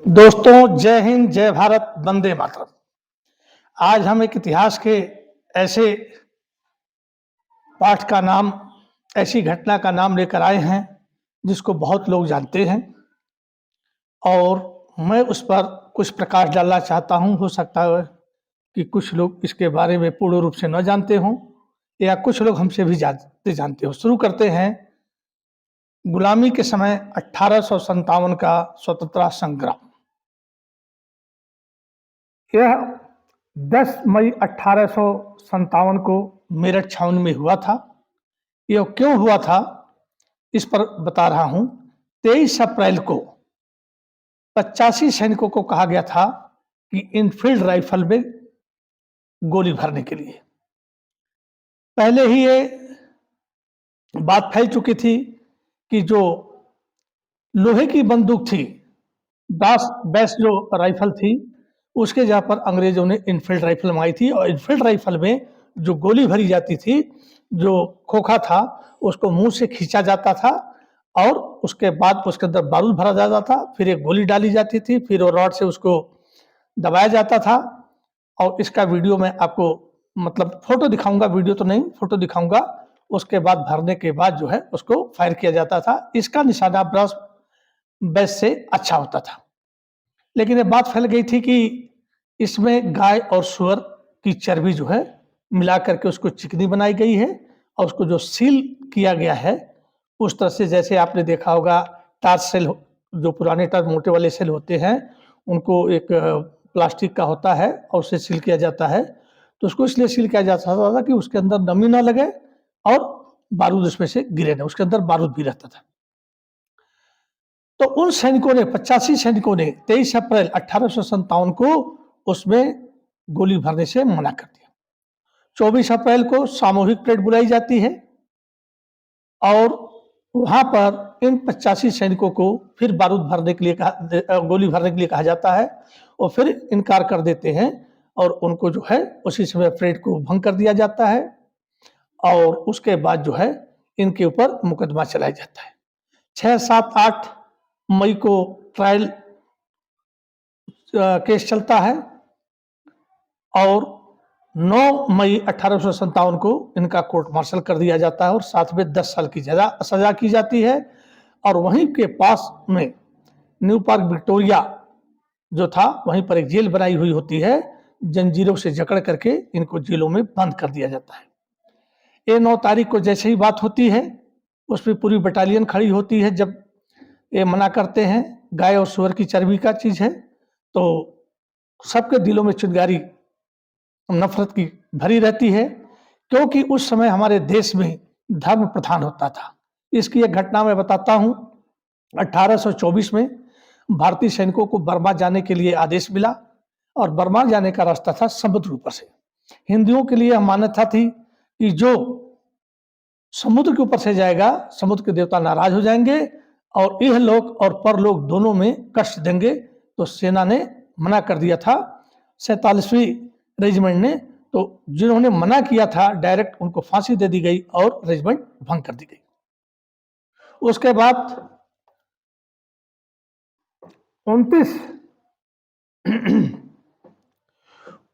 दोस्तों, जय हिंद, जय भारत, वंदे मातरम। आज हम एक इतिहास के ऐसे पाठ का नाम, ऐसी घटना का नाम लेकर आए हैं जिसको बहुत लोग जानते हैं और मैं उस पर कुछ प्रकाश डालना चाहता हूं। हो सकता है कि कुछ लोग इसके बारे में पूर्ण रूप से न जानते हों या कुछ लोग हमसे भी जानते हो। शुरू करते हैं गुलामी के समय 1857 का स्वतंत्रता संग्राम। यह 10 मई 1857 को मेरठ छावनी में हुआ था। यह क्यों हुआ था, इस पर बता रहा हूं। 23 अप्रैल को 85 सैनिकों को कहा गया था कि इनफील्ड राइफल में गोली भरने के लिए। पहले ही ये बात फैल चुकी थी कि जो लोहे की बंदूक थी, दास बेस जो राइफल थी, उसके जगह पर अंग्रेजों ने इनफील्ड राइफल मंगाई थी और इनफील्ड राइफल में जो गोली भरी जाती थी, जो खोखा था, उसको मुंह से खींचा जाता था और उसके बाद उसके अंदर बारूद भरा जाता था। फिर एक गोली डाली जाती थी, फिर वो रॉड से उसको दबाया जाता था और इसका वीडियो मैं आपको मतलब फोटो दिखाऊंगा, वीडियो तो नहीं, फोटो दिखाऊंगा। उसके बाद भरने के बाद जो है उसको फायर किया जाता था। इसका निशाना ब्रश बेस से अच्छा होता था। लेकिन ये बात फैल गई थी कि इसमें गाय और सूअर की चर्बी जो है मिला करके उसको चिकनी बनाई गई है और उसको जो सील किया गया है उस तरह से, जैसे आपने देखा होगा टार्च सेल, जो पुराने टार्च मोटे वाले सेल होते हैं, उनको एक प्लास्टिक का होता है और उसे सील किया जाता है। तो उसको इसलिए सील किया जाता था कि उसके अंदर नमी ना लगे और बारूद उसमें से गिरे ना, उसके अंदर बारूद भी रहता था। तो उन सैनिकों ने, 85 सैनिकों ने 23 अप्रैल 1857 को उसमें गोली भरने से मना कर दिया। 24 अप्रैल को सामूहिक परेड बुलाई जाती है और वहां पर इन 85 सैनिकों को फिर बारूद भरने के लिए गोली भरने के लिए कहा जाता है और फिर इनकार कर देते हैं और उनको जो है उसी समय परेड को भंग कर दिया जाता है और उसके बाद जो है इनके ऊपर मुकदमा चलाया जाता है। 6, 7, 8 मई को ट्रायल केस चलता है और 9 मई 1857 को इनका कोर्ट मार्शल कर दिया जाता है और साथ में 10 साल की सजा की जाती है। और वहीं के पास में न्यू पार्क विक्टोरिया जो था, वहीं पर एक जेल बनाई हुई होती है, जंजीरों से जकड़ करके इनको जेलों में बंद कर दिया जाता है। ये 9 तारीख को जैसे ही बात होती है, उस पर पूरी बटालियन खड़ी होती है। जब ये मना करते हैं, गाय और सूअर की चर्बी का चीज है, तो सबके दिलों में चिंगारी नफरत की भरी रहती है, क्योंकि उस समय हमारे देश में धर्म प्रधान होता था। इसकी एक घटना मैं बताता हूं। 1824 में भारतीय सैनिकों को बर्मा जाने के लिए आदेश मिला और बर्मा जाने का रास्ता था समुद्र ऊपर से। हिंदुओं के लिए मान्यता थी कि जो समुद्र के ऊपर से जाएगा, समुद्र के देवता नाराज हो जाएंगे और यह लोक और परलोक दोनों में कष्ट देंगे। तो सेना ने मना कर दिया था, 47वीं रेजिमेंट ने। तो जिन्होंने मना किया था, डायरेक्ट उनको फांसी दे दी गई और रेजिमेंट भंग कर दी गई। उसके बाद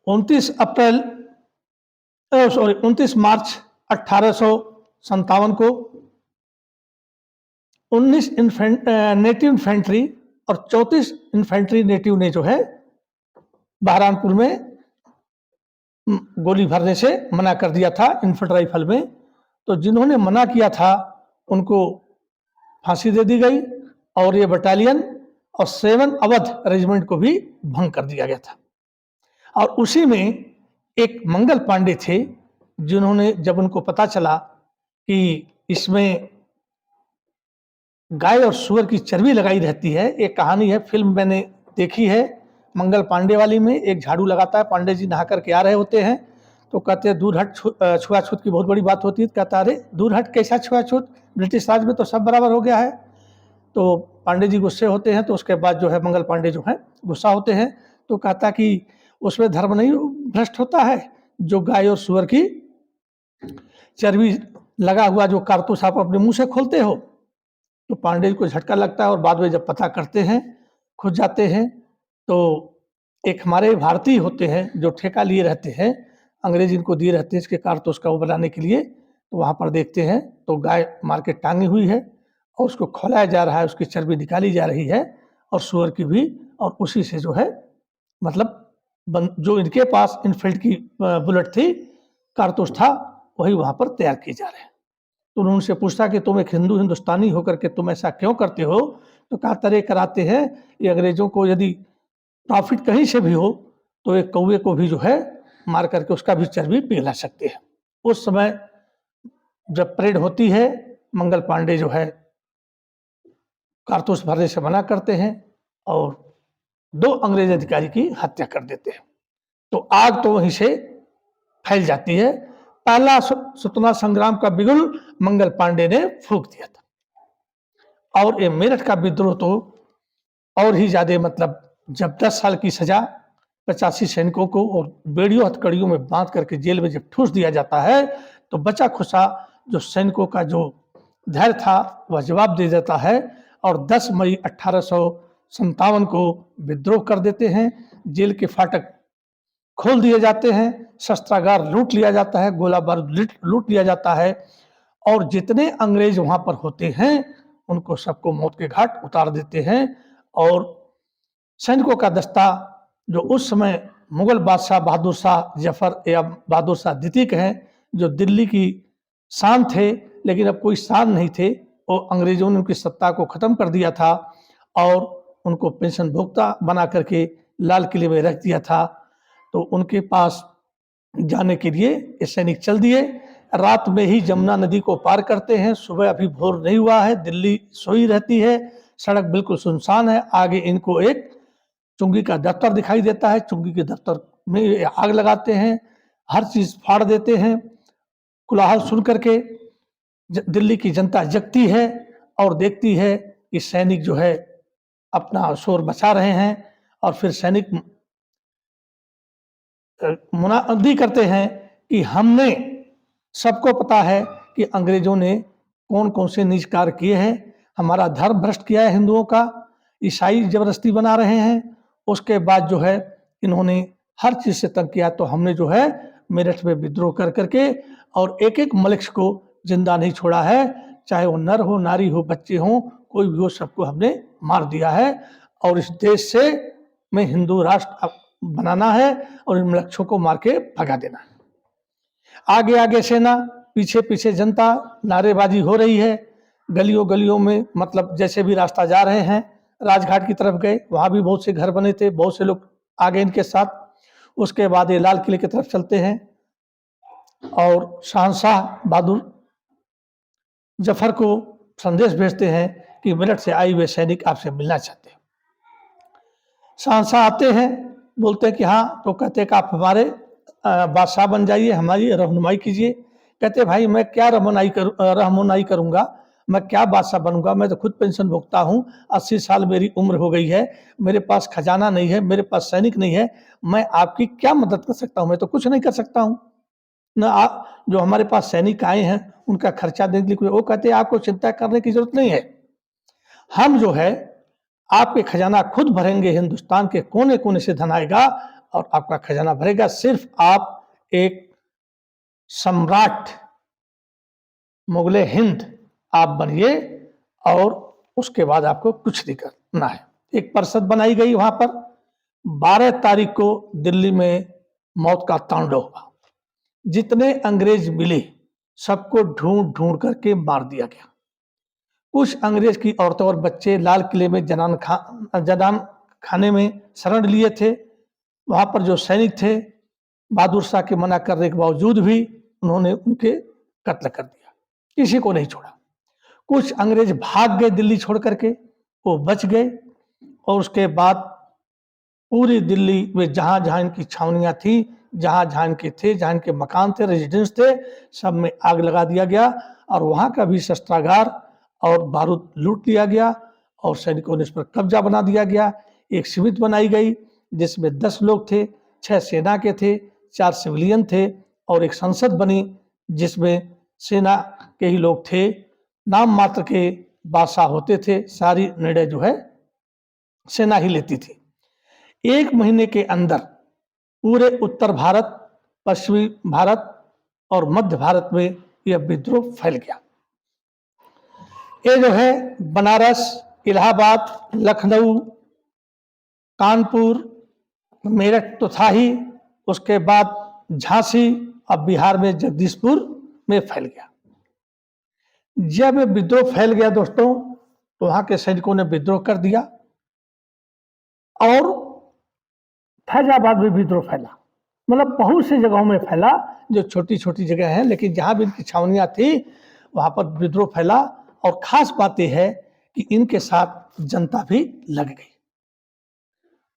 29 अप्रैल, सॉरी 29 मार्च 1857 को 19 नेटिव इन्फेंट्री और 34 इन्फेंट्री नेटिव ने जो है बहरानपुर में गोली भरने से मना कर दिया था इनफेंट्री राइफल में। तो जिन्होंने मना किया था उनको फांसी दे दी गई और ये बटालियन और 7 अवध रेजिमेंट को भी भंग कर दिया गया था। और उसी में एक मंगल पांडे थे, जिन्होंने, जब उनको पता चला कि इसमें गाय और सूअर की चर्बी लगाई रहती है, एक कहानी है, फिल्म मैंने देखी है मंगल पांडे वाली में। एक झाड़ू लगाता है, पांडे जी नहा करके आ रहे होते हैं, तो कहते हैं दूर हट, छुआछूत की बहुत बड़ी बात होती है। कहता है अरे दूर हट, कैसा छुआछूत, ब्रिटिश राज में तो सब बराबर हो गया है। तो पांडे जी गुस्से होते हैं। तो उसके बाद जो है मंगल पांडे जो है गुस्सा होते हैं, तो कहता कि उसमें धर्म नहीं भ्रष्ट होता है, जो गाय और सूअर की चर्बी लगा हुआ जो कारतूस आप अपने मुंह से खोलते हो। तो पांडे जी को झटका लगता है और बाद में जब पता करते हैं खुद जाते हैं। तो एक हमारे भारतीय होते हैं जो ठेका लिए रहते हैं, अंग्रेज इनको दिए रहते हैं इसके कारतूस का वो बनाने के लिए। तो वहाँ पर देखते हैं तो गाय मार के टांगी हुई है और उसको खौलाया जा रहा है, उसकी चर्बी निकाली जा रही है और सूअर की भी, और उसी से जो है मतलब जो इनके पास इनफील्ड की बुलेट थी, कारतूस था, वही वहाँ पर तैयार किए जा रहे हैं। तो उन्होंने उनसे पूछा कि तुम एक हिंदुस्तानी होकर के तुम ऐसा क्यों करते हो? तो कहा तरह कराते हैं, ये अंग्रेजों को यदि प्रॉफिट कहीं से भी हो तो एक कौवे को भी जो है मार करके उसका भी चर्बी पिघला सकते हैं। उस समय जब परेड होती है, मंगल पांडे जो है कारतूस भरने से मना करते हैं और 2 अंग्रेज अधिकारी की हत्या कर देते हैं। तो आग तो वहीं से फैल जाती है। पहला स्वतंत्रता संग्राम का बिगुल मंगल पांडे ने फूंक दिया था। और ये मेरठ का विद्रोह तो और ही ज्यादा, मतलब जब 10 साल की सजा 85 सैनिकों को और बेड़ियों हथकड़ियों में बांध करके जेल में जब ठूस दिया जाता है, तो बचा खुचा जो सैनिकों का जो धैर्य था वह जवाब दे देता है और 10 मई 1857 को विद्रोह कर देते हैं। जेल के फाटक खोल दिए जाते हैं, शस्त्रागार लूट लिया जाता है, गोला बारूद लूट लिया जाता है और जितने अंग्रेज वहां पर होते हैं उनको सबको मौत के घाट उतार देते हैं। और सैनिकों का दस्ता जो उस समय मुगल बादशाह बहादुर शाह जफर या बहादुर शाह द्वितीय हैं, जो दिल्ली की शान थे, लेकिन अब कोई शान नहीं थे, वो अंग्रेजों ने उनकी सत्ता को खत्म कर दिया था और उनको पेंशन भोक्ता बना करके लाल किले में रख दिया था। तो उनके पास जाने के लिए ये सैनिक चल दिए। रात में ही जमुना नदी को पार करते हैं, सुबह अभी भोर नहीं हुआ है, दिल्ली सोई रहती है, सड़क बिल्कुल सुनसान है। आगे इनको एक चुंगी का दफ्तर दिखाई देता है, चुंगी के दफ्तर में आग लगाते हैं, हर चीज फाड़ देते हैं। कोलाहल सुन करके दिल्ली की जनता जगती है और देखती है कि सैनिक जो है अपना शोर मचा रहे हैं और फिर सैनिक मुनादी करते हैं कि हमने, सबको पता है कि अंग्रेजों ने कौन कौन से नीच कार्य किए हैं, हमारा धर्म भ्रष्ट किया है हिंदुओं का, ईसाई जबरदस्ती बना रहे हैं। उसके बाद जो है इन्होंने हर चीज से तंग किया, तो हमने जो है मेरठ में विद्रोह कर करके और एक एक मलिक्स को जिंदा नहीं छोड़ा है, चाहे वो नर हो, नारी हो, बच्चे हो, कोई भी हो, सबको हमने मार दिया है और इस देश से में हिंदू राष्ट्र बनाना है और इन मलक्षों को मार के भगा देना है। आगे आगे सेना, पीछे पीछे जनता, नारेबाजी हो रही है। गलियों गलियों में, मतलब जैसे भी रास्ता जा रहे हैं, राजघाट की तरफ गए, वहां भी बहुत से घर बने थे, बहुत से लोग आगे इनके साथ। उसके बाद ये लाल किले की तरफ चलते हैं और शहंशाह बहादुर जफर को संदेश भेजते हैं कि मेरठ से आए हुए सैनिक आपसे मिलना चाहते हैं। शहंशाह आते हैं, बोलते हैं कि हाँ, तो कहते हैं कि आप हमारे बादशाह बन जाइए, हमारी रहनुमाई कीजिए। कहते भाई मैं क्या रहनुमाई करूंगा, मैं क्या बादशाह बनूंगा, मैं तो खुद पेंशन भुगता हूँ, 80 साल मेरी उम्र हो गई है, मेरे पास खजाना नहीं है, मेरे पास सैनिक नहीं है, मैं आपकी क्या मदद कर सकता हूँ, मैं तो कुछ नहीं कर सकता हूँ न। आप जो हमारे पास सैनिक आए हैं उनका खर्चा देने के लिए, वो कहते हैं आपको चिंता करने की जरूरत नहीं है, हम जो है आपके खजाना खुद भरेंगे, हिंदुस्तान के कोने कोने से धन आएगा और आपका खजाना भरेगा, सिर्फ आप एक सम्राट मुगले हिंद आप बनिए और उसके बाद आपको कुछ नहीं करना है। एक परिषद बनाई गई, वहां पर 12 तारीख को दिल्ली में मौत का तांडव हुआ। जितने अंग्रेज मिले सबको ढूंढ ढूंढ करके मार दिया गया। कुछ अंग्रेज की औरतें और बच्चे लाल किले में जनान खाने में शरण लिए थे। वहां पर जो सैनिक थे, बहादुर शाह के मना करने के बावजूद भी उन्होंने उनके कत्ल कर दिया, किसी को नहीं छोड़ा। कुछ अंग्रेज भाग गए दिल्ली छोड़ करके, वो बच गए और उसके बाद पूरी दिल्ली में जहां जहां इनकी छावनियां थी, जहां जहां इनके थे, जहां इनके मकान थे, रेजिडेंस थे, सब में आग लगा दिया गया और वहां का भी शस्त्रागार और बारूद लूट लिया गया और सैनिकों ने इस पर कब्जा बना दिया गया। एक समिति बनाई गई जिसमें 10 लोग थे, 6 सेना के थे, 4 सिविलियन थे और एक संसद बनी जिसमें सेना के ही लोग थे, नाम मात्र के बादशाह होते थे। सारी निर्णय जो है सेना ही लेती थी। 1 महीने के अंदर पूरे उत्तर भारत, पश्चिमी भारत और मध्य भारत में यह विद्रोह फैल गया। ये जो है बनारस, इलाहाबाद, लखनऊ, कानपुर, मेरठ तो था ही, उसके बाद झांसी, अब बिहार में जगदीशपुर में फैल गया। जब विद्रोह फैल गया दोस्तों, तो वहां के सैनिकों ने विद्रोह कर दिया और फैजाबाद में विद्रोह फैला। मतलब बहुत सी जगहों में फैला, जो छोटी छोटी जगह हैं, लेकिन जहां भी इनकी छावनियां थी वहां पर विद्रोह फैला। और खास बात यह है कि इनके साथ जनता भी लग गई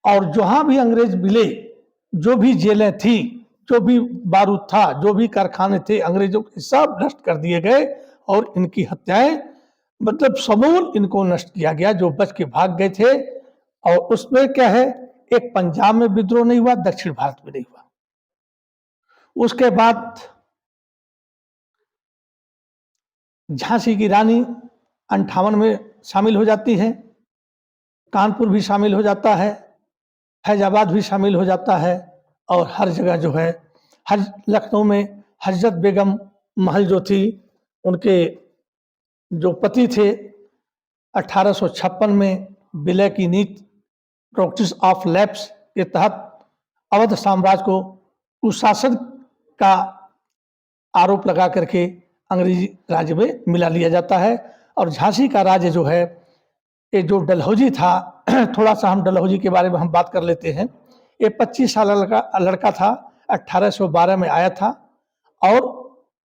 और जहां भी अंग्रेज मिले, जो भी जेलें थी, जो भी बारूद था, जो भी कारखाने थे अंग्रेजों के, सब नष्ट कर दिए गए और इनकी हत्याएं, मतलब समूल इनको नष्ट किया गया, जो बच के भाग गए थे। और उसमें क्या है, एक पंजाब में विद्रोह नहीं हुआ, दक्षिण भारत में नहीं हुआ। उसके बाद झांसी की रानी 58 में शामिल हो जाती है, कानपुर भी शामिल हो जाता है, फैजाबाद भी शामिल हो जाता है और हर जगह जो है, हर लखनऊ में हजरत बेगम महल जो थी, उनके जो पति थे, 1856 में विलय की नीति, प्रैक्टिस ऑफ लैप्स के तहत अवध साम्राज्य को कुशासन का आरोप लगा करके अंग्रेजी राज्य में मिला लिया जाता है। और झांसी का राज्य जो है, ये जो डलहौजी था, थोड़ा सा हम डलहौजी के बारे में हम बात कर लेते हैं। ये 25 साल लड़का था, 1812 में आया था और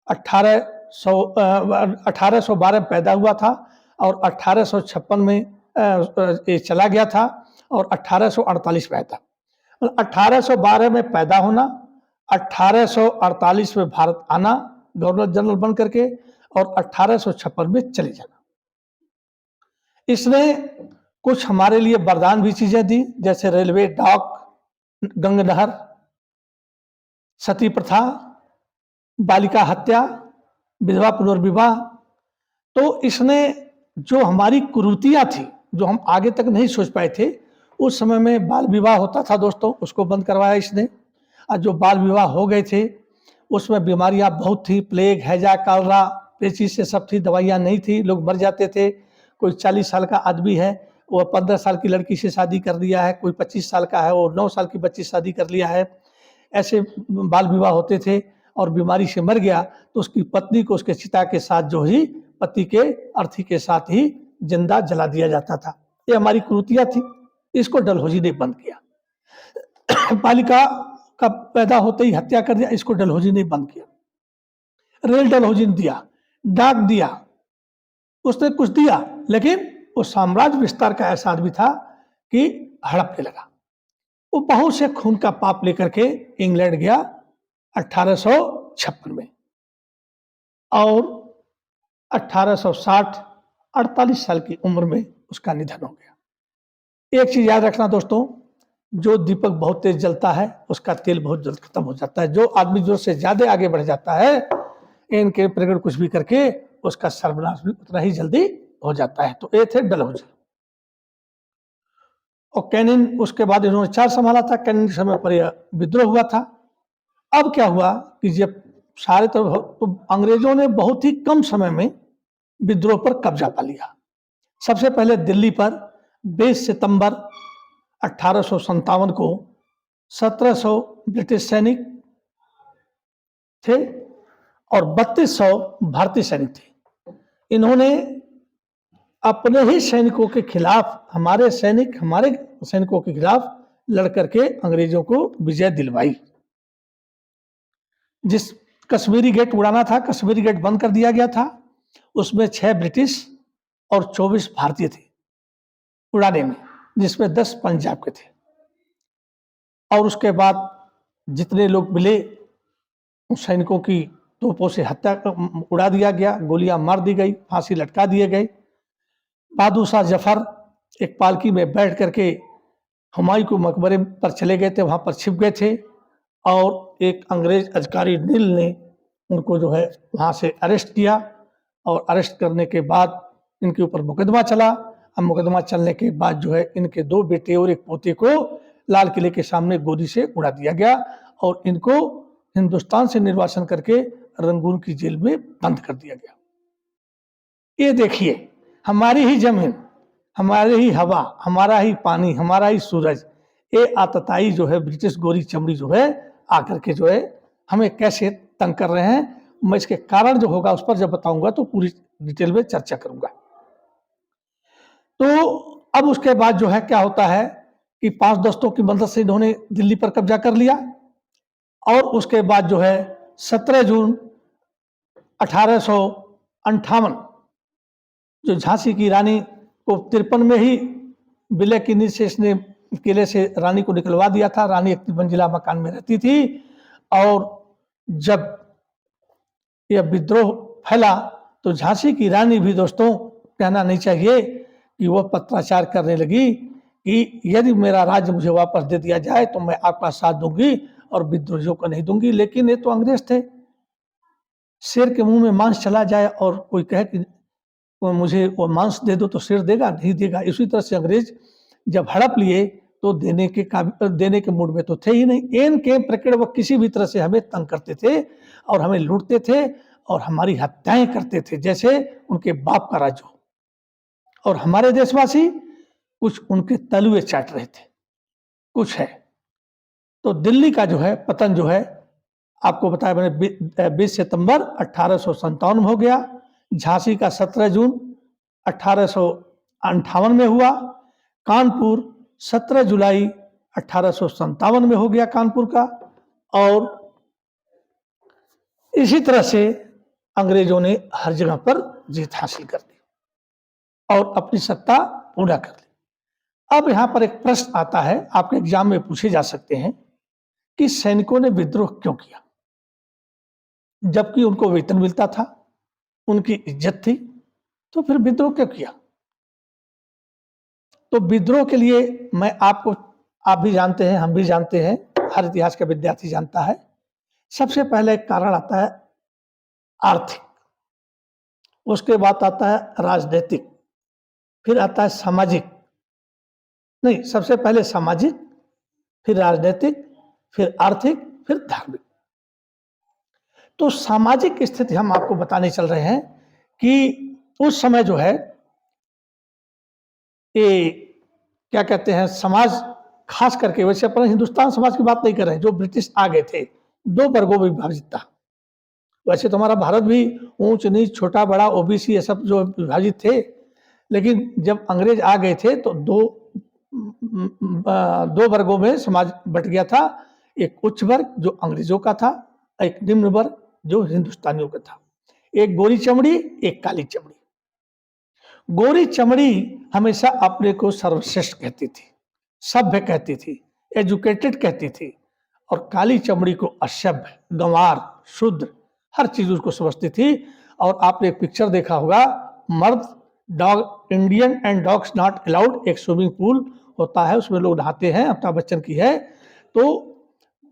1812 में पैदा हुआ था और 1856 में ये चला गया था और 1848 में आया था। 1812 में पैदा होना, 1848 में भारत आना गवर्नर जनरल बन करके और 1856 में चले जाना। इसने कुछ हमारे लिए वरदान भी चीजें दी, जैसे रेलवे, डॉक, गंगा नहर, सती प्रथा, बालिका हत्या, विधवा पुनर्विवाह। तो इसने जो हमारी कुरीतियां थी, जो हम आगे तक नहीं सोच पाए थे, उस समय में बाल विवाह होता था दोस्तों, उसको बंद करवाया इसने। और जो बाल विवाह हो गए थे उसमें बीमारियां बहुत थी, प्लेग, हैजा, कॉलरा, पेचिश से सब थी, दवाइयां नहीं थी, लोग मर जाते थे। कोई 40 साल का आदमी है, वो 15 साल की लड़की से शादी कर लिया है, कोई 25 साल का है, वो 9 साल की बच्ची से शादी कर लिया है। ऐसे बाल विवाह होते थे और बीमारी से मर गया तो उसकी पत्नी को उसके चिता के साथ जो ही पति के अर्थी के साथ ही जिंदा जला दिया जाता था। ये हमारी कुरीतियां थी, इसको डलहौजी ने बंद किया। बालिका का पैदा होते ही हत्या कर दिया, इसको डलहौजी ने बंद किया। रेल डलहौजी ने दिया, डाक दिया, उसने कुछ दिया, लेकिन वो साम्राज्य विस्तार का ऐसा आदमी था कि हड़पने लगा। वो बहुत से खून का पाप लेकर के इंग्लैंड गया 1856 में और 1860 48 साल की उम्र में उसका निधन हो गया। एक चीज याद रखना दोस्तों, जो दीपक बहुत तेज जलता है उसका तेल बहुत जल्द खत्म हो जाता है। जो आदमी जो से ज्यादा आगे बढ़ जाता है, इनके प्रगट कुछ भी करके उसका सर्वनाश भी उतना ही जल्दी हो जाता है। तो ये थे डलहौजी। और कैनिंग, उसके बाद इन्होंने 4 संभाला था। कैनिंग के समय पर यह विद्रोह हुआ था। अब क्या हुआ कि जब सारे तो अंग्रेजों ने बहुत ही कम समय में विद्रोह पर कब्जा पा लिया। सबसे पहले दिल्ली पर 20 सितंबर 1857 को 1700 ब्रिटिश सैनिक थे और 3200 भारतीय सैनिक थे। इन्होंने अपने ही सैनिकों के खिलाफ, हमारे सैनिकों के खिलाफ लड़ करके अंग्रेजों को विजय दिलवाई। जिस कश्मीरी गेट उड़ाना था, कश्मीरी गेट बंद कर दिया गया था। उसमें 6 ब्रिटिश और 24 भारतीय थे उड़ाने में, जिसमें 10 पंजाब के थे। और उसके बाद जितने लोग मिले उन सैनिकों की तोपों से हत्या उड़ा दिया गया, गोलियां मार दी गई, फांसी लटका दिए गए। बहादुर शाह जफर एक पालकी में बैठ करके हुमायूं के मकबरे पर चले गए थे, वहां पर छिप गए थे और एक अंग्रेज अधिकारी नील ने उनको जो है वहां से अरेस्ट किया और अरेस्ट करने के बाद इनके ऊपर मुकदमा चला अब मुकदमा चलने के बाद जो है इनके 2 बेटे और 1 पोते को लाल किले के सामने गोली से उड़ा दिया गया और इनको हिंदुस्तान से निर्वासन करके रंगून की जेल में बंद कर दिया गया। ये देखिए, हमारी ही जमीन, हमारी ही हवा, हमारा ही पानी, हमारा ही सूरज, ये आतताई जो है ब्रिटिश गोरी चमड़ी जो है आकर के जो है हमें कैसे तंग कर रहे हैं। मैं इसके कारण जो होगा उस पर जब बताऊंगा तो पूरी डिटेल में चर्चा करूंगा। तो अब उसके बाद जो है क्या होता है कि 5 दोस्तों की मदद से इन्होंने दिल्ली पर कब्जा कर लिया और उसके बाद जो है 17 जून 1858 जो झांसी की रानी को 53 में ही विलय की नींद से इसने किले से रानी को निकलवा दिया था। रानी एक मंजिला मकान में रहती थी और जब यह विद्रोह फैला तो झांसी की रानी भी दोस्तों कहना नहीं चाहिए कि वह पत्राचार करने लगी कि यदि मेरा राज्य मुझे वापस दे दिया जाए तो मैं आपका साथ दूंगी और विद्रोहियों को नहीं दूंगी। लेकिन ये तो अंग्रेज थे, शेर के मुंह में मांस चला जाए और कोई कहे कि मुझे वो मांस दे दो तो शेर देगा, नहीं देगा। इसी तरह से अंग्रेज जब हड़प लिए तो देने के मूड में तो थे ही नहीं। एन के प्रकट वो किसी भी तरह से हमें तंग करते थे और हमें लूटते थे और हमारी हत्याएं करते थे जैसे उनके बाप का राज हो, और हमारे देशवासी कुछ उनके तलुए चाट रहे थे। कुछ है तो दिल्ली का जो है पतन जो है आपको बताया मैंने 20 सितंबर 1857 में हो गया। झांसी का 17 जून 1858 में हुआ। कानपुर 17 जुलाई 1857 में हो गया कानपुर का। और इसी तरह से अंग्रेजों ने हर जगह पर जीत हासिल कर ली और अपनी सत्ता पूरा कर ली। अब यहां पर एक प्रश्न आता है, आपके एग्जाम में पूछे जा सकते हैं कि सैनिकों ने विद्रोह क्यों किया जबकि उनको वेतन मिलता था, उनकी इज्जत थी, तो फिर विद्रोह क्यों किया? तो विद्रोह के लिए आप भी जानते हैं, हम भी जानते हैं, हर इतिहास का विद्यार्थी जानता है। सबसे पहले एक कारण आता है आर्थिक, उसके बाद आता है राजनीतिक, फिर आता है सामाजिक, नहीं सबसे पहले सामाजिक, फिर राजनीतिक, फिर आर्थिक, फिर धार्मिक। तो सामाजिक स्थिति हम आपको बताने चल रहे हैं कि उस समय जो है ये क्या कहते हैं समाज, खास करके वैसे अपन हिंदुस्तान समाज की बात नहीं कर रहे हैं, जो ब्रिटिश आ गए थे 2 वर्गों में विभाजित था। वैसे तो हमारा भारत भी ऊंच नीच, छोटा बड़ा, ओबीसी ये सब जो विभाजित थे, लेकिन जब अंग्रेज आ गए थे तो दो वर्गों में समाज बट गया था। एक उच्च वर्ग जो अंग्रेजों का था, एक निम्न वर्ग जो हिंदुस्तानियों का था। एक गोरी चमड़ी, एक काली चमड़ी। गोरी चमड़ी हमेशा अपने को सर्वश्रेष्ठ कहती थी, सभ्य कहती थी, एजुकेटेड कहती थी, और काली चमड़ी को असभ्य, गंवार, शूद्र, हर चीज उसको समझती थी। और आपने एक पिक्चर देखा होगा, मर्द dog, Indian and dogs not allowed, एक स्विमिंग पूल होता है उसमें लोग नहाते हैं, अमिताभ बच्चन की है। तो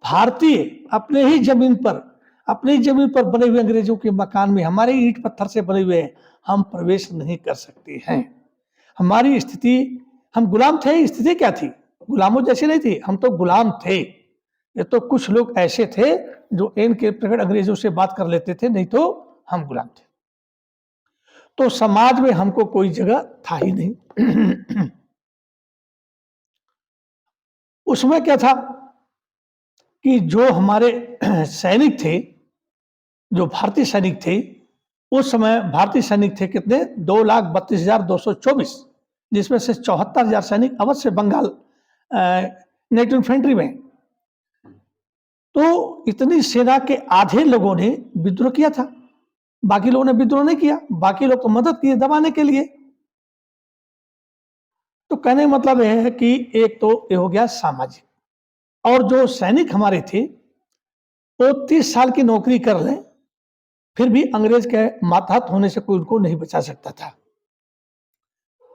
भारतीय अपने ही जमीन पर बने हुए अंग्रेजों के मकान में, हमारे ईंट पत्थर से बने हुए हम प्रवेश नहीं कर सकते हैं। हमारी स्थिति, हम गुलाम थे, स्थिति क्या थी? गुलामों जैसी नहीं थी, हम तो गुलाम थे। ये तो कुछ लोग ऐसे थे जो इनके प्रकट अंग्रेजों से बात कर लेते थे, नहीं तो हम गुलाम थे। तो समाज में हमको कोई जगह था ही नहीं। उसमें क्या था कि जो हमारे सैनिक थे, जो भारतीय सैनिक थे, उस समय भारतीय सैनिक थे कितने? 2,32,224, जिसमें से 74,000 सैनिक अवध से बंगाल नेटिव इन्फेंट्री में। तो इतनी सेना के आधे लोगों ने विद्रोह किया था, बाकी लोगों ने विद्रोह नहीं किया। बाकी लोग तो मदद किए दबाने के लिए। तो कहने का मतलब यह है कि एक तो ये हो गया सामाजिक, और जो सैनिक हमारे थे वो 30 साल की नौकरी कर लें फिर भी अंग्रेज के मातहत होने से कोई उनको नहीं बचा सकता था।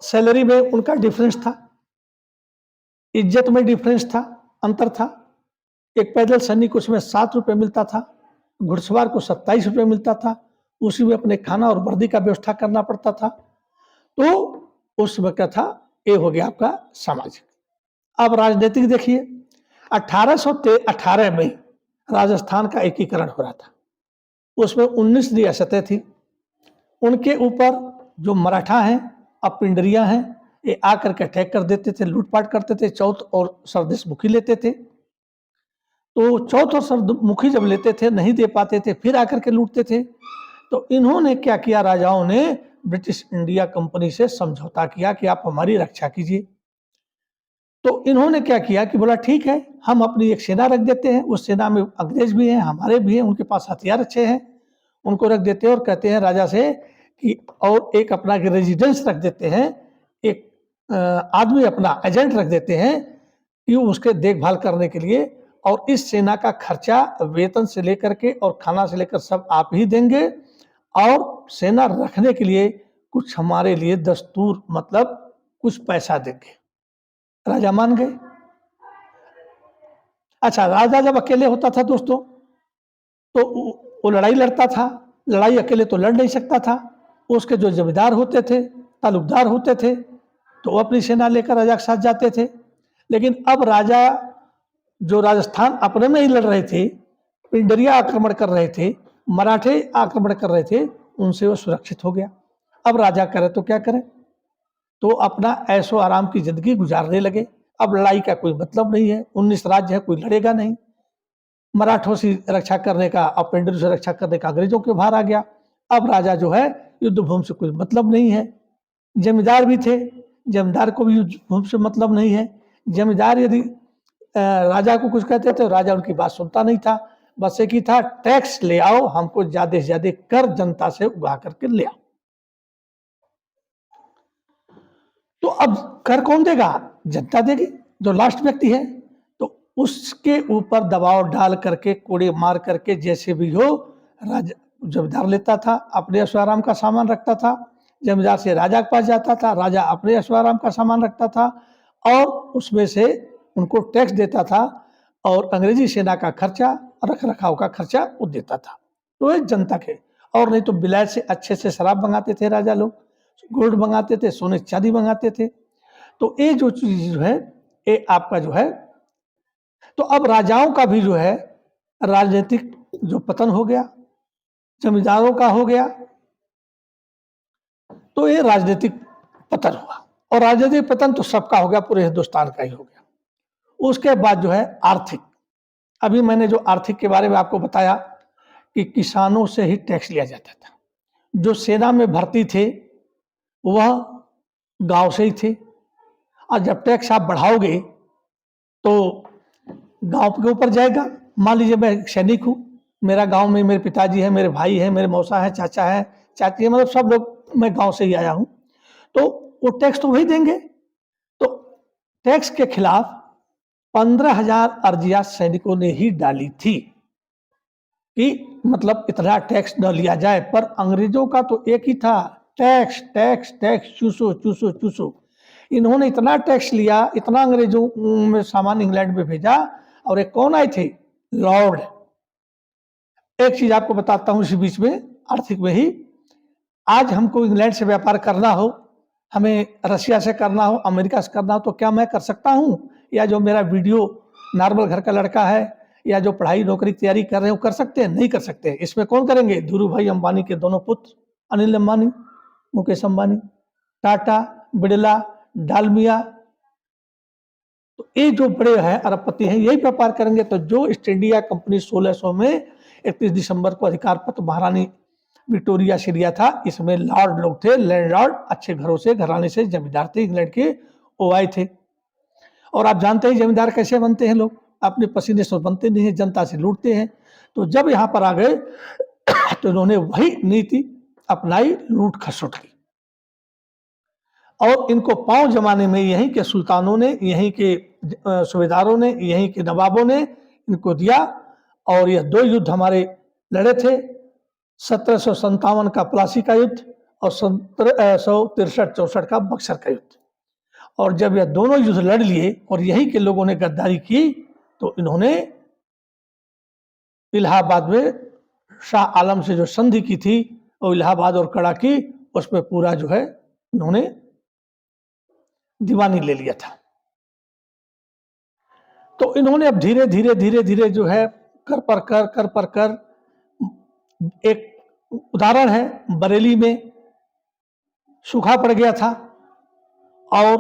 सैलरी में उनका डिफरेंस था, इज्जत में डिफरेंस था, अंतर था। एक पैदल सैनिक उसमें 7 रुपये मिलता था, घुड़सवार को 27 रुपये मिलता था, उसी में अपने खाना और वर्दी का व्यवस्था करना पड़ता था। तो उस समय क्या था, ये हो गया आपका सामाजिक। अब राजनीतिक देखिए, 1818 में राजस्थान का एकीकरण हो रहा था। उसमें 19 रियासतें थी। उनके ऊपर जो मराठा हैं, अब पिंडरिया हैं, ये आकर के अटैक कर देते थे, लूटपाट करते थे, चौथ और सरदेशमुखी लेते थे। तो चौथ और सरमुखी जब लेते थे, नहीं दे पाते थे, फिर आकर के लूटते थे। तो इन्होंने क्या किया, राजाओं ने ब्रिटिश इंडिया कंपनी से समझौता किया कि आप हमारी रक्षा कीजिए। तो इन्होंने क्या किया कि बोला ठीक है, हम अपनी एक सेना रख देते हैं, उस सेना में अंग्रेज भी हैं, हमारे भी हैं, उनके पास हथियार अच्छे हैं, उनको रख देते हैं और कहते हैं राजा से कि और एक अपना रेजिडेंस रख देते हैं, एक आदमी अपना एजेंट रख देते हैं कि उसके देखभाल करने के लिए, और इस सेना का खर्चा वेतन से लेकर के और खाना से लेकर सब आप ही देंगे, और सेना रखने के लिए कुछ हमारे लिए दस्तूर मतलब कुछ पैसा देंगे। राजा मान गए। अच्छा, राजा जब अकेले होता था दोस्तों, तो वो लड़ाई लड़ता था, लड़ाई अकेले तो लड़ नहीं सकता था, उसके जो जमींदार होते थे, तालुकदार होते थे, तो वो अपनी सेना लेकर राजा के साथ जाते थे। लेकिन अब राजा जो राजस्थान अपने में ही लड़ रहे थे, पिंडरिया आक्रमण कर रहे थे, मराठे आक्रमण कर रहे थे, उनसे वो सुरक्षित हो गया। अब राजा करे तो क्या करे, तो अपना ऐशो आराम की जिंदगी गुजारने लगे। अब लड़ाई का कोई मतलब नहीं है, 19 राज्य है, कोई लड़ेगा नहीं। मराठों से रक्षा करने का और पिंडरियों से रक्षा करने का अंग्रेजों के भार आ गया। अब राजा जो है युद्ध भूमि से कोई मतलब नहीं है। जमींदार भी थे, जमींदार को भी युद्ध भूमि से मतलब नहीं है। जमींदार यदि राजा को कुछ कहते थे तो राजा उनकी बात सुनता नहीं था, बस एक ही था, टैक्स ले आओ, हमको ज्यादा से ज्यादा कर जनता से उगा करके ले आओ। तो अब कर कौन देगा, जनता देगी, जो लास्ट व्यक्ति है। तो उसके ऊपर दबाव डाल करके, कोड़े मार करके, जैसे भी हो, राजा जमींदार लेता था, अपने ऐशोआराम का सामान रखता था, जमींदार से राजा के पास जाता था, राजा अपने ऐशोआराम का सामान रखता था, और उसमें से उनको टैक्स देता था, और अंग्रेजी सेना का खर्चा, रख रखाव का खर्चा वो देता था। तो ये जनता के, और नहीं तो विलायत से अच्छे से शराब मंगाते थे राजा लोग, गोल्ड मंगाते थे, सोने चांदी मंगाते थे। तो ये जो चीज जो है, ये आपका जो है, तो अब राजाओं का भी जो है राजनीतिक जो पतन हो गया, जमींदारों का हो गया, तो ये राजनीतिक पतन हुआ। और राजनीतिक पतन तो सबका हो गया, पूरे हिंदुस्तान का ही हो गया। उसके बाद जो है आर्थिक, अभी मैंने जो आर्थिक के बारे में आपको बताया कि किसानों से ही टैक्स लिया जाता था, जो सेना में भर्ती थे वह गांव से ही थे, और जब टैक्स आप बढ़ाओगे तो गांव के ऊपर जाएगा। मान लीजिए मैं सैनिक हूँ, मेरा गांव में मेरे पिताजी है, मेरे भाई है, मेरे मौसा है, चाचा है, चाची है, मतलब सब लोग, मैं गांव से ही आया हूँ, तो वो टैक्स तो वही देंगे। तो टैक्स के खिलाफ 15,000 अर्जियां सैनिकों ने ही डाली थी कि मतलब इतना टैक्स न लिया जाए। पर अंग्रेजों का तो एक ही था, टैक्स टैक्स टैक्स, चूसो चूसो चूसो। इन्होंने इतना टैक्स लिया, इतना अंग्रेजों में सामान इंग्लैंड में भेजा, और एक कौन आए थे, लॉर्ड। एक चीज आपको बताता हूं इसी बीच में, आर्थिक में ही, आज हमको इंग्लैंड से व्यापार करना हो, हमें रशिया से करना हो, अमेरिका से करना हो, तो क्या मैं कर सकता हूं, या जो मेरा वीडियो नॉर्मल घर का लड़का है, या जो पढ़ाई नौकरी की तैयारी कर रहे हैं, वो कर सकते हैं? नहीं कर सकते। इसमें कौन करेंगे, धीरू भाई अंबानी के दोनों पुत्र, अनिल अंबानी, मुकेश अंबानी, टाटा, बिड़ला, डालमिया, तो ये जो बड़े हैं अरबपति हैं, यही व्यापार करेंगे। तो जो ईस्ट इंडिया कंपनी 1600 में 31 दिसंबर को अधिकार पत्र महारानी विक्टोरिया से लिया था, इसमें लॉर्ड लोग थे, लैंडलॉर्ड, अच्छे घरों से, घराने से, जमींदार थे इंग्लैंड के, वो आए थे। और आप जानते हैं जमींदार कैसे बनते हैं, लोग अपने पसीने से बनते नहीं है, जनता से लूटते हैं। तो जब यहाँ पर आ गए तो इन्होंने वही नीति अपनाई, लूट खसोट की। और इनको पांव जमाने में यहीं के सुल्तानों ने, यहीं के सूबेदारों ने, यहीं के नवाबों ने इनको दिया। और यह दो युद्ध हमारे लड़े थे, 1757 का प्लासी का युद्ध और 1763-64 का बक्सर का युद्ध। और जब यह दोनों युद्ध लड़ लिए और यहीं के लोगों ने गद्दारी की, तो इन्होंने इलाहाबाद में शाह आलम से जो संधि की थी, वो इलाहाबाद और कड़ा की, उसमें पूरा जो है इन्होंने दीवानी ले लिया था। तो इन्होंने अब धीरे धीरे धीरे धीरे जो है कर पर कर एक उदाहरण है, बरेली में सूखा पड़ गया था और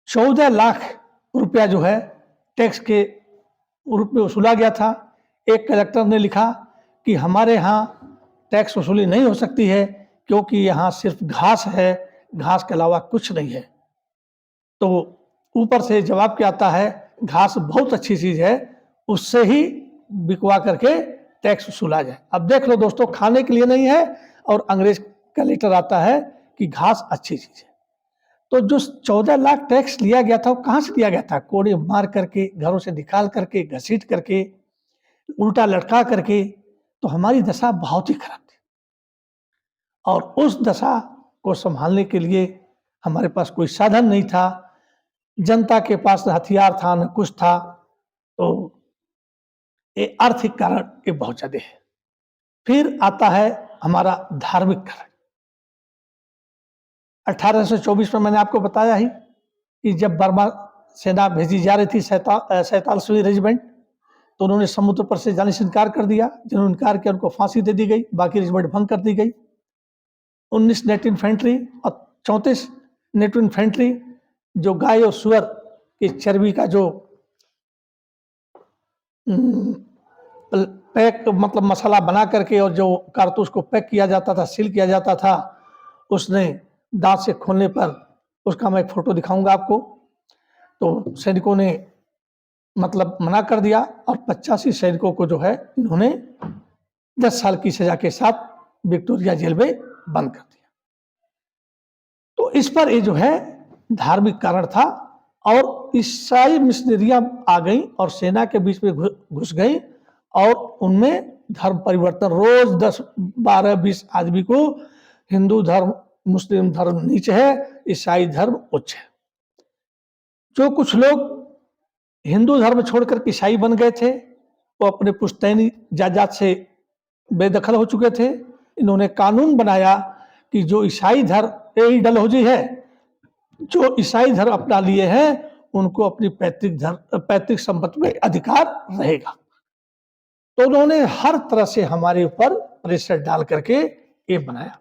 14 लाख रुपया जो है टैक्स के रूप में वसूला गया था। एक कलेक्टर ने लिखा कि हमारे यहाँ टैक्स वसूली नहीं हो सकती है क्योंकि यहाँ सिर्फ घास है, घास के अलावा कुछ नहीं है। तो ऊपर से जवाब क्या आता है, घास बहुत अच्छी चीज है, उससे ही बिकवा करके टैक्स वसूला जाए। अब देख लो दोस्तों, खाने के लिए नहीं है और अंग्रेज का लेटर आता है कि घास अच्छी चीज है। तो जो 14 लाख टैक्स लिया गया था वो कहाँ से लिया गया था? कोड़े मार करके, घरों से निकाल करके, घसीट करके, उल्टा लटका करके। तो हमारी दशा बहुत ही खराब थी और उस दशा को संभालने के लिए हमारे पास कोई साधन नहीं था। जनता के पास न हथियार था न कुछ था। तो ये आर्थिक कारण ये बहुत ज्यादा है। फिर आता है हमारा धार्मिक कारण। 1824 में मैंने आपको बताया ही कि जब बर्मा सेना भेजी जा रही थी 47वीं रेजिमेंट, तो उन्होंने समुद्र पर से जाने से इनकार कर दिया। जिन्होंने इनकार किया उनको फांसी दे दी गई, बाकी रेजिमेंट भंग कर दी गई। 19 नेटिव इन्फेंट्री और 34 नेटिव इन्फेंट्री जो गाय और सुअर की चर्बी का जो पैक मतलब मसाला बना करके और जो कारतूस को पैक किया जाता था, सील किया जाता था, उसने दांत से खोलने पर, उसका मैं एक फोटो दिखाऊंगा आपको, तो सैनिकों ने मतलब मना कर दिया और 85 सैनिकों को जो है इन्होंने 10 साल की सजा के साथ विक्टोरिया जेल में बंद कर दिया। तो इस पर ये जो है धार्मिक कारण था और ईसाई मिशनरियां आ गई और सेना के बीच में घुस गई और उनमें धर्म परिवर्तन, रोज 10, 12, 20 आदमी को हिंदू धर्म, मुस्लिम धर्म नीचे है, ईसाई धर्म उच्च है। जो कुछ लोग हिंदू धर्म छोड़कर ईसाई बन गए थे वो अपने पुश्तैनी जायदाद से बेदखल हो चुके थे। इन्होंने कानून बनाया कि जो ईसाई धर्म, यही डलहौजी है, जो ईसाई धर्म अपना लिए हैं उनको अपनी पैतृक संपत्ति में अधिकार रहेगा। तो उन्होंने हर तरह से हमारे ऊपर प्रेशर डाल करके ये बनाया।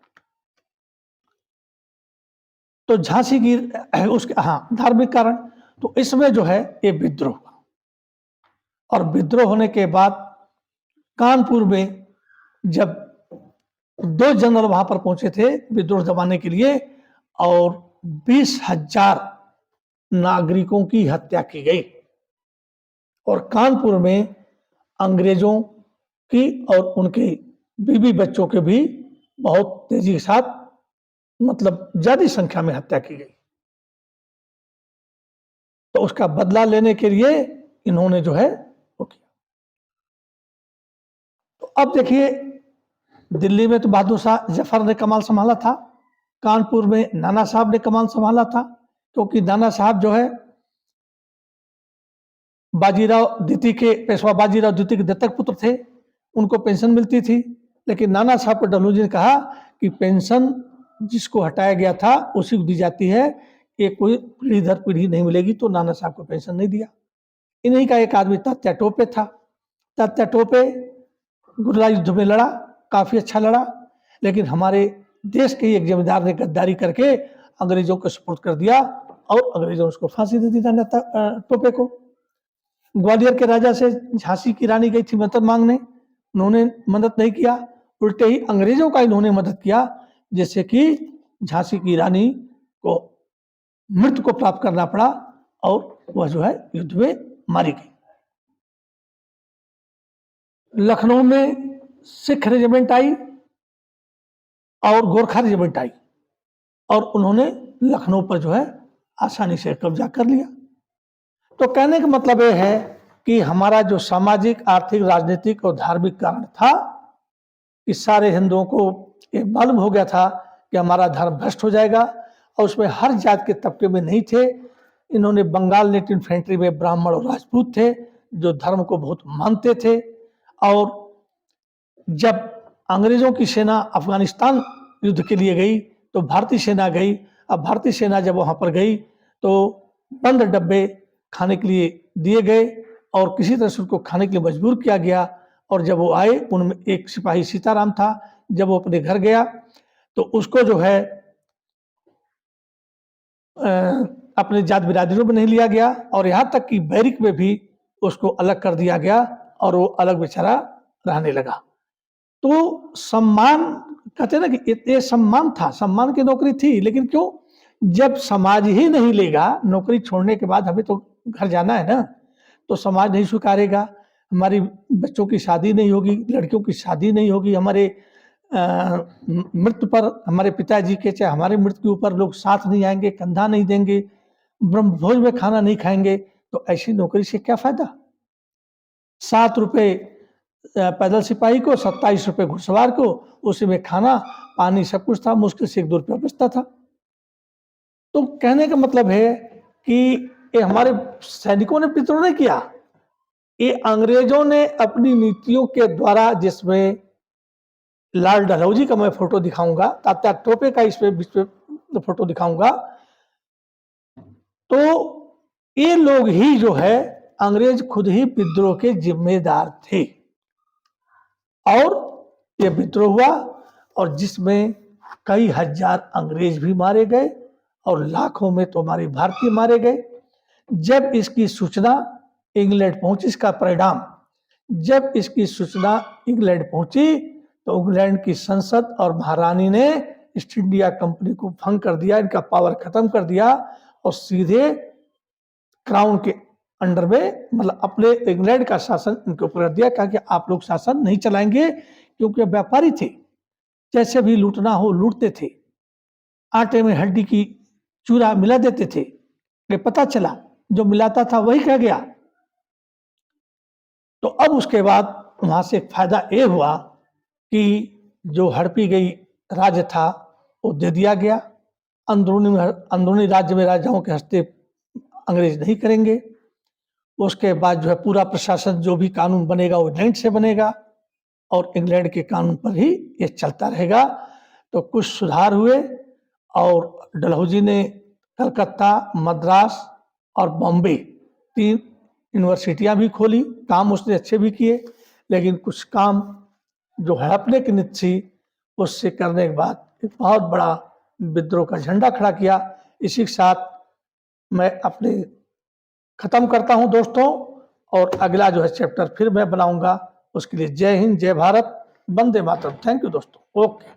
तो झांसी की उसके धार्मिक कारण, तो इसमें जो है ये विद्रोह हुआ और विद्रोह होने के बाद कानपुर में जब 2 जनरल वहां पर पहुंचे थे विद्रोह दबाने के लिए और 20,000 नागरिकों की हत्या की गई और कानपुर में अंग्रेजों की और उनके बीवी बच्चों के भी बहुत तेजी के साथ मतलब ज्यादा संख्या में हत्या की गई। तो उसका बदला लेने के लिए इन्होंने जो है वो किया। तो अब देखिए, दिल्ली में तो बहादुर शाह जफर ने कमाल संभाला था, कानपुर में नाना साहब ने कमाल संभाला था, क्योंकि नाना साहब जो है बाजीराव द्वितीय के, पेशवा बाजीराव द्वितीय के दत्तक पुत्र थे, उनको पेंशन मिलती थी। लेकिन नाना साहब को डलहौजी ने कहा कि पेंशन जिसको हटाया गया था उसी को दी जाती है, ये कोई पीढ़ी दर पीढ़ी नहीं मिलेगी। तो नाना साहब को पेंशन नहीं दिया। इन्हीं का एक आदमी तात्या टोपे था। तात्या टोपे गुर्जर युद्ध में लड़ा, काफी अच्छा लड़ा, लेकिन हमारे देश के एक जमींदार ने गद्दारी करके अंग्रेजों को सुपुर्द कर दिया और अंग्रेजों ने उसको फांसी दे दी टोपे को। ग्वालियर के राजा से झांसी की रानी गई थी मदद मांगने, उन्होंने मदद नहीं किया, उल्टे ही अंग्रेजों का इन्होंने मदद किया, जैसे कि झांसी की रानी को मृत्यु को प्राप्त करना पड़ा और वह जो है युद्ध में मारी गई। लखनऊ में सिख रेजिमेंट आई और गोरखा रेजिमेंट आई और उन्होंने लखनऊ पर जो है आसानी से कब्जा कर लिया। तो कहने का मतलब यह है कि हमारा जो सामाजिक, आर्थिक, राजनीतिक और धार्मिक कारण था, इस सारे हिंदुओं को ये मालूम हो गया था कि हमारा धर्म भ्रष्ट हो जाएगा और उसमें हर जात के तबके में नहीं थे। इन्होंने बंगाल नेटिव इन्फेंट्री में ब्राह्मण और राजपूत थे जो धर्म को बहुत मानते थे। और जब अंग्रेजों की सेना अफगानिस्तान युद्ध के लिए गई तो भारतीय सेना गई अब भारतीय सेना जब वहाँ पर गई तो बंद डब्बे खाने के लिए दिए गए और किसी तरह से उनको खाने के लिए मजबूर किया गया। और जब वो आए उनमें एक सिपाही सीताराम था, जब वो अपने घर गया तो उसको जो है अपने जात बिरादरियों में नहीं लिया गया और यहाँ तक कि बैरिक में भी उसको अलग कर दिया गया और वो अलग बेचारा रहने लगा। तो सम्मान कहते हैं ना कि ये सम्मान था, सम्मान की नौकरी थी, लेकिन क्यों? जब समाज ही नहीं लेगा, नौकरी छोड़ने के बाद हमें तो घर जाना है ना, तो समाज नहीं स्वीकारेगा, हमारी बच्चों की शादी नहीं होगी, लड़कियों की शादी नहीं होगी, हमारे मृत्यु पर हमारे पिताजी के चाहे हमारे मृत्यु पर लोग साथ नहीं आएंगे, कंधा नहीं देंगे, ब्रह्मभोज में खाना नहीं खाएंगे, तो ऐसी नौकरी से क्या फायदा? 7 रुपए पैदल सिपाही को, 27 रुपए घुड़सवार को, उसी में खाना पानी सब कुछ था, मुश्किल से 1-2 रुपया बचता था। तो कहने का मतलब है कि ये हमारे सैनिकों ने विद्रोह नहीं किया, ये अंग्रेजों ने अपनी नीतियों के द्वारा, जिसमें लाल डलहौजी का मैं फोटो दिखाऊंगा, तात्या टोपे का इसमें फोटो दिखाऊंगा, तो ये लोग ही जो है अंग्रेज खुद ही विद्रोह के जिम्मेदार थे और ये विद्रोह हुआ और जिसमें कई हजार अंग्रेज भी मारे गए और लाखों में तो हमारे भारतीय मारे गए। जब इसकी सूचना इंग्लैंड पहुंची, इसका परिणाम, जब इसकी सूचना इंग्लैंड पहुंची तो इंग्लैंड की संसद और महारानी ने ईस्ट इंडिया कंपनी को भंग कर दिया, इनका पावर खत्म कर दिया और सीधे क्राउन के अंडर में, मतलब अपने इंग्लैंड का शासन इनके ऊपर कर दिया। कहा कि आप लोग शासन नहीं चलाएंगे, क्योंकि व्यापारी थे, जैसे भी लूटना हो लूटते थे, आटे में हड्डी की चूरा मिला देते थे। ये पता चला जो मिलाता था वही कह गया। तो अब उसके बाद वहां से एक फायदा ये हुआ कि जो हड़पी गई राज्य था वो दे दिया गया, अंदरूनी राज्य में राजाओं के हस्ते अंग्रेज नहीं करेंगे। उसके बाद जो है पूरा प्रशासन, जो भी कानून बनेगा वो इंग्लैंड से बनेगा और इंग्लैंड के कानून पर ही ये चलता रहेगा। तो कुछ सुधार हुए और डलहौजी ने कलकत्ता, मद्रास और बॉम्बे 3 यूनिवर्सिटियां भी खोली, काम उसने अच्छे भी किए, लेकिन कुछ काम जो हड़पने की नीति थी उससे करने के बाद एक बहुत बड़ा विद्रोह का झंडा खड़ा किया। इसी के साथ मैं अपने खत्म करता हूं दोस्तों, और अगला जो है चैप्टर फिर मैं बनाऊंगा। उसके लिए जय हिंद, जय भारत, वंदे मातरम। थैंक यू दोस्तों। ओके।